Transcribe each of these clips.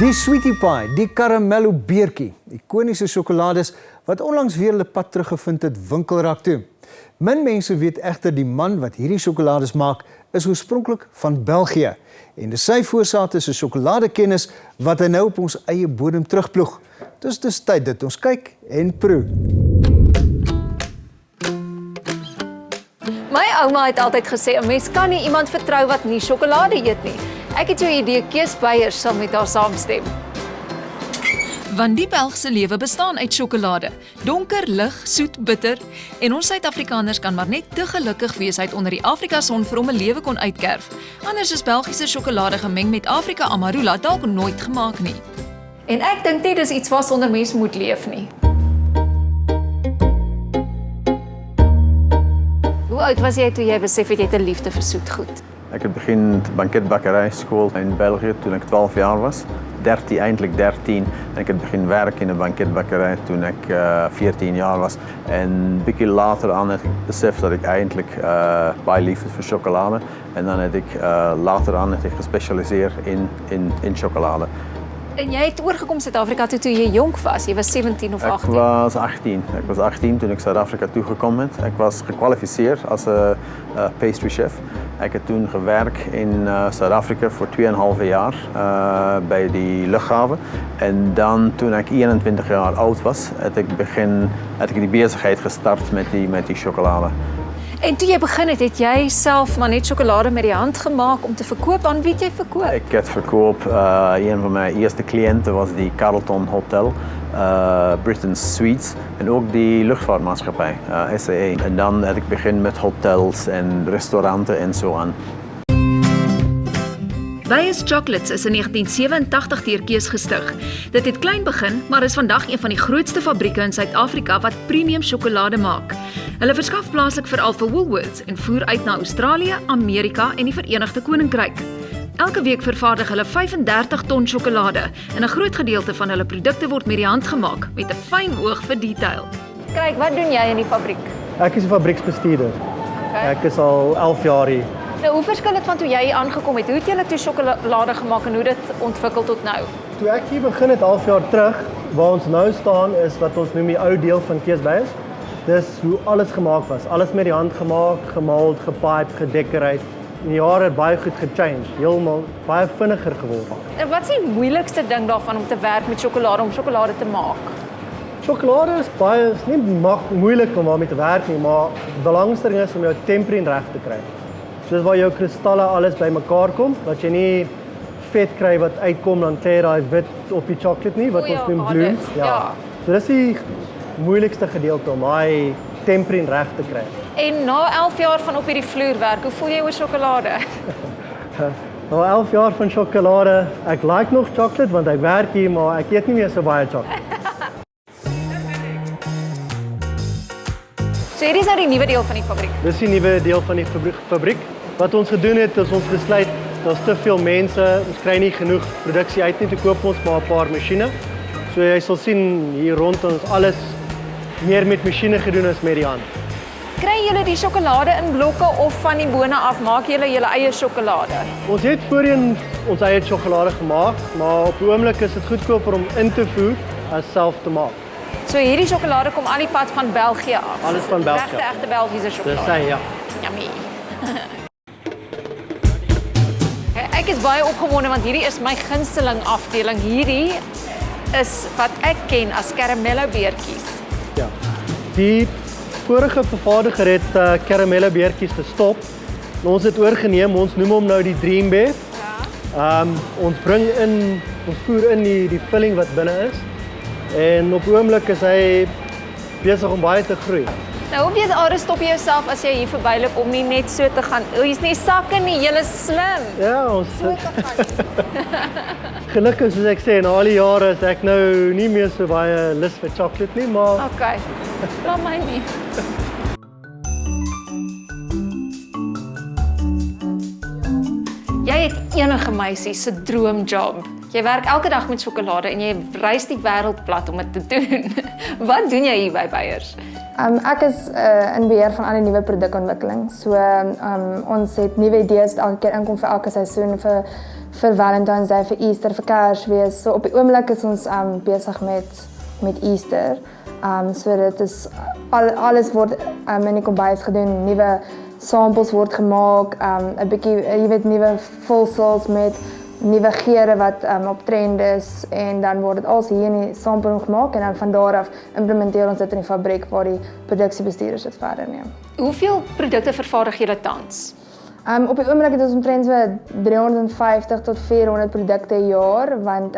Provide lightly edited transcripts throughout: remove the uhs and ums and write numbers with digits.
Die Sweetie Pie, die Caramello beertjie, ikoniese sjokolades wat onlangs weer hulle pad teruggevind het winkelrak toe. Min mense weet egter die man wat hierdie sjokolades maak is oorspronklik van België en dis sy voorsate se sjokoladekennis wat hy nou op ons eie bodem terugploeg. Dis tyd dat ons kyk en proe. My ouma het altyd gesê 'n mens kan nie iemand vertrou wat nie sjokolade eet nie. Ek het so 'n idee Kees Beyers sal met haar saamstem. Want die Belgse lewe bestaan uit sjokolade. Donker, lig, soet, bitter. En ons Suid-Afrikaners kan maar net te gelukkig wees uit onder die Afrika-son vir hom 'n lewe kon uitkerf. Anders is Belgiese sjokolade gemeng met Afrika Amarula dalk nooit gemaak nie. En ek dink nie dis iets waarsonder mens moet leef nie. Hoe oud was jy toe jy besef het jy het 'n liefde vir soetgoed? Ik heb begin banketbakkerijschool in België toen ik 12 jaar was. 13. En ik heb begin werken in een banketbakkerij toen ik 14 jaar was. En een beetje later aan heb ik beseft dat ik eigenlijk bij liefde voor chocolade. En dan heb ik later aan heb ik gespecialiseerd in chocolade. En jy het oorgekom Suid-Afrika toe jy jonk was. Jy was 17 of 18. Ik was 18. Ik was 18 toen ik Zuid-Afrika toegekomen ben. Ik was gekwalificeerd als pastry chef. Ik heb toen gewerkt in Zuid-Afrika voor 2,5 jaar bij die luchthaven. En dan toen ik 21 jaar oud was, heb ik die bezigheid gestart met die chocolade. En toe jy begin het jy self maar net sjokolade met die hand gemaak om te verkoop. Aan wie het jy verkoop? Ik heb verkoop. Een van mijn eerste cliënten was die Carlton Hotel, Britain's Sweets en ook die luchtvaartmaatschappij, SAA. En dan heb ik begin met hotels en restauranten en zo aan. Beyers Chocolates is in 1987 deur Kees gestig. Dit het klein begin, maar is vandag een van die grootste fabrieke in Suid-Afrika wat premium sjokolade maak. Hulle verskaf plaaslik veral vir Woolworths en voer uit na Australië, Amerika en die Verenigde Koninkryk. Elke week vervaardig hulle 35 ton sjokolade en 'n groot gedeelte van hulle produkte word met die hand gemaak met 'n fyn oog vir detail. Kyk, wat doen jy in die fabriek? Ek is 'n fabrieksbestuurder. Ek is al 11 jaar hier. Nou, hoe verskil dit van toe jy hier aangekom het? Hoe het julle toe sjokolade gemaak en hoe dit ontwikkel tot nou? Toe ek hier begin het 11 jaar terug, waar ons nou staan is wat ons noem die ou deel van Kees Beyers. Dis hoe alles gemaak was. Alles met die hand gemaak, gemald, gepiped, gedecoreerd. In die jare het baie goed gechanged, heeltemal baie vinniger geword. En wat is die moeilikste ding daarvan om te werk met sjokolade, om sjokolade te maak? Sjokolade is nie moeilik om daarmee te werk nie, maar die belangrijkste ding is om jou tempering reg te kry. Soos waar jou kristalle alles bymekaar kom, dat jy nie vet kry wat uitkom dan kry jy daai wit op die chocolate nie, wat ons noem blooms. Ja. So dis die moeilikste gedeelte om daai tempering reg te kry. En na 11 jaar van op hierdie vloer werk, hoe voel jy oor sjokolade? Na 11 jaar van sjokolade, ek like nog chocolate want ek werk hier, maar ek eet nie meer so baie chocolate. So hierdie is nou die nuwe deel van die fabriek. Dis die nuwe deel van die fabriek. Wat ons gedoen het, is ons besluit, daar's te veel mense, ons kry nie genoeg produksie uit nie, te koop ons maar 'n paar masjiene. So jy sal sien hier rond ons alles meer met masjiene gedoen as met die hand. Kry julle die sjokolade in blokke of van die bone af maak julle julle eie sjokolade? Ons het voorheen ons eie sjokolade gemaak, maar op die oomblik is dit goedkoper om in te voer as self te maak. So hierdie sjokolade kom al die pad van België af. Alles van België. Regte Belgiese sjokolade. Dis sy, ja. Yummy. Ek is baie opgewonde want hierdie is my gunsteling afdeling. Hierdie is wat ek ken as Caramello beertjies. Ja. Die vorige vervaardiger het Caramello beertjies gestop. Ons het oorgeneem, ons noem hom nou die Dream Bear. Ja. Ons voer in die vulling wat binne is. En op die oomblik is hy besig om baie te groei. Nou op dese aarde stop jy jouself as jy hier verbyloop om nie net so te gaan. Hier's nie sakke nie, jy's slim. Ja, ons So te gaan. gelukkig soos ek sê, na al die jare is ek nou nie meer so baie lus vir chocolate nie, maar Okay. Laat my nie. Jy het enige meisie se droomjob. Jy werk elke dag met sjokolade en jy reis die wêreld plat om dit te doen. Wat doen jy hier by Beyers? Ek is in beheer van alle nuwe produkontwikkeling. So ons het nuwe idees wat elke keer inkom vir elke seisoen vir vir Valentine's Day, vir Easter, vir Kersfees. So op die oomblik is ons besig met Easter. So dit is alles word in die kombuis gedoen, nuwe samples word gemaak, 'n bietjie jy weet nuwe vulsels met nuwe geure wat op trend is en dan word dit als hier in die sampling gemaak en dan van daar af implementeer ons dit in die fabriek waar die produksiebestuurders dit verder neem. Hoeveel produkte vervaardig julle tans? Op die oomblik het ons omtrent so 350 tot 400 produkte per jaar want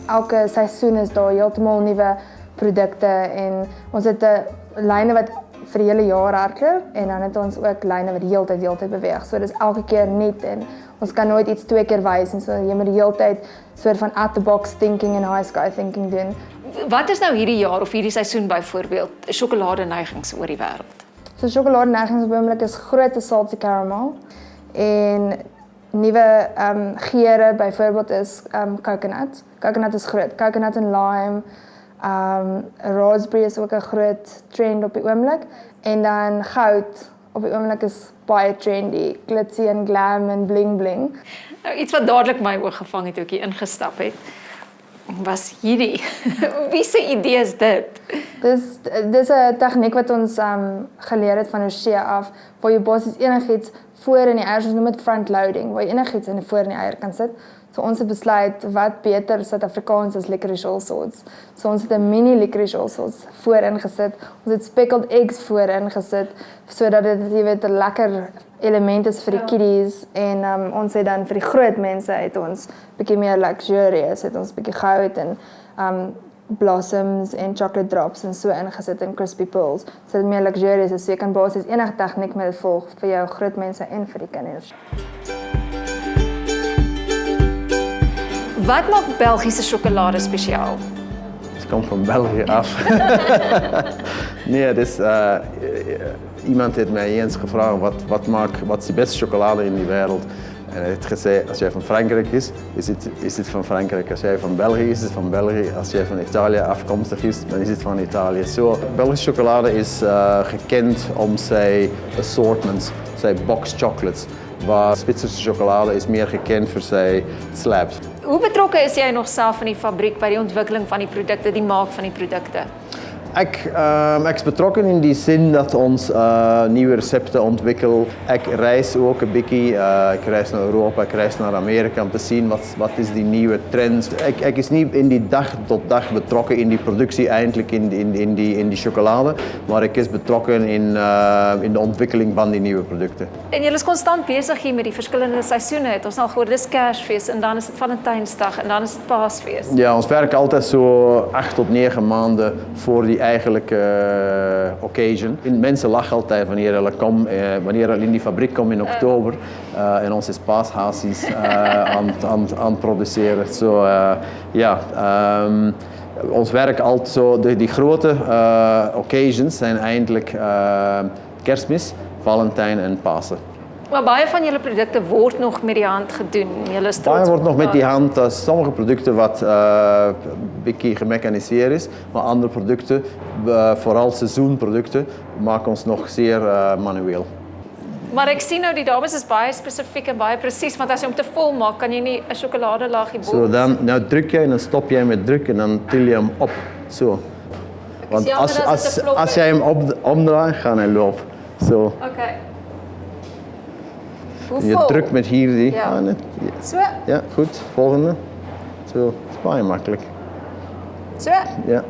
elke seisoen is daar heeltemal nuwe produkte en ons het 'n lyne wat vir die hele jaar hardloop en dan het ons ook lyne wat heeltyd beweeg. So dis elke keer nuut en ons kan nooit iets 2 keer wys en so jy moet die hele tyd soort van out the box thinking en high sky thinking doen. Wat is nou hierdie jaar of hierdie seisoen byvoorbeeld sjokoladeneigings oor die wêreld? So sjokoladeneigings op die oomblik is groot salty caramel en nuwe geure byvoorbeeld is coconut. Coconut is groot. Coconut en lime. Raspberry is ook 'n groot trend op die oomblik en dan goud op die oomblik is baie trendy, glitzy en glam en bling bling. Nou iets wat dadelik my oog gevang het toe ek hier ingestap het, was hierdie. Wie se idee is dit? Dis 'n tegniek wat ons geleer het van Hosea af, waar jy basies enigiets voor in die eiers, ons noem dit front loading, waar jy enigiets in voor in die eier kan sit. So ons het besluit wat beter Suid-Afrikaans as licorice allsorts. So ons het 'n mini licorice allsorts voorin gesit. Ons het speckled eggs voorin gesit sodat dit jy weet 'n lekker element is vir die kiddies en ons het dan vir die groot mense het ons bietjie meer luxurious, het ons bietjie goud en blossoms en chocolate drops en so ingesit in crispy pearls. So dit meer luxurious is. So jy kan basies enige tegniek met dit volg vir jou groot mense en vir die kinders. Wat maak Belgiese sjokolade spesiaal? Het komt van België af. Nee, dus iemand heeft mij eens gevraagd wat is de beste chocolade in die wereld. En hij heeft gezegd, als jij van Frankrijk is het van Frankrijk. Als jij van België is het van België. Als jij van Italië afkomstig is, dan is het van Italië. Zo, Belgische chocolade is gekend om zijn assortments, zijn box chocolates. Waar Zwitserse chocolade is meer gekend voor zijn slabs. Hoe betrokke is jy nog self in die fabriek by die ontwikkeling van die produkte, die maak van die produkte? Ik is betrokken in die zin dat ons nieuwe recepten ontwikkelen. Ik reis ook een beetje. Ik reis naar Europa, ik reis naar Amerika om te zien wat is die nieuwe trend. Ik is niet in die dag tot dag betrokken in die productie eigenlijk in die chocolade, maar ik is betrokken in de ontwikkeling van die nieuwe producten. En jy is konstant besig hier met die verskillende seisoene. Het ons al gehoor, dis Kersfees en dan is dit Valentynsdag en dan is dit Paasfees. Ja, ons werkt altijd zo 8 tot 9 maanden voor die eigenlijke occasion. Mensen lachen altijd wanneer hulle in die fabriek komen in oktober en ons is paashasies aan het produceren. So, ons werk altijd zo, die grote occasions zijn eigenlijk Kerstmis, Valentijn en Pasen. Maar baie van julle produkte word nog met die hand gedoen. Julle is trots Baie op wordt nog met die dat. hand. Sommige producten wat een beetje gemechaniseerd is, maar andere producten, vooral seizoenproducten, maken ons nog zeer manueel. Maar ek sien nou die dames is baie spesifiek en baie presies, want as jy hom te vol maak, kan jy nie 'n sjokoladelagie bo. Zo, dan nou druk jij en dan stop jij met druk en dan til je hem op. Zo. Want jammer als het te vlot als is. jij hem omdraait, gaat hij lopen. Zo. Okay. Je Hoeveel? drukt met hier die. Ja. Ah, net. So, Ja, goed. Volgende. Zo, dat is baie makkelijk. so. Ja.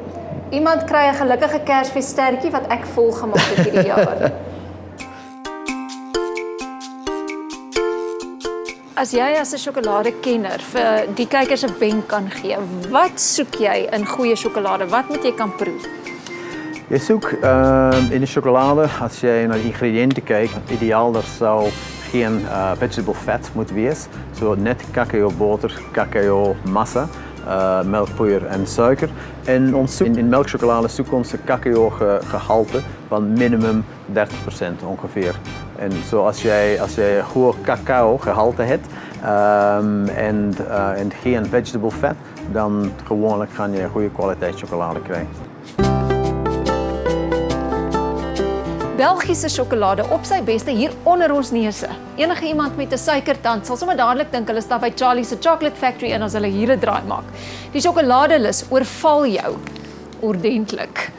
Iemand kry 'n gelukkige Kersfeesstertjie wat ek vol gemaak het hierdie jaar. As jy as 'n sjokoladekenner vir die kykers 'n wenk kan gee, wat soek jy in goeie sjokolade? Wat moet jy kan proe? Je zoekt in de chocolade, als je naar de ingrediënten kijkt, ideaal er zou geen vegetable fat moeten wezen. Zo net cacao boter, cacao massa, melkpoeier en suiker. En ons in melkchocolade zoeken we onze cacao gehalte van minimum 30% ongeveer. En zo als jij goed cacao gehalte hebt en geen vegetable fat, dan gewoonlijk ga je goede kwaliteit chocolade krijgen. Belgiese sjokolade op sy beste hier onder ons neuse. Enige iemand met 'n suikertand sal sommer dadelik dink hulle stap by Charlie se Chocolate Factory in as hulle hier 'n draai maak. Die sjokoladelus oorval jou ordentlik.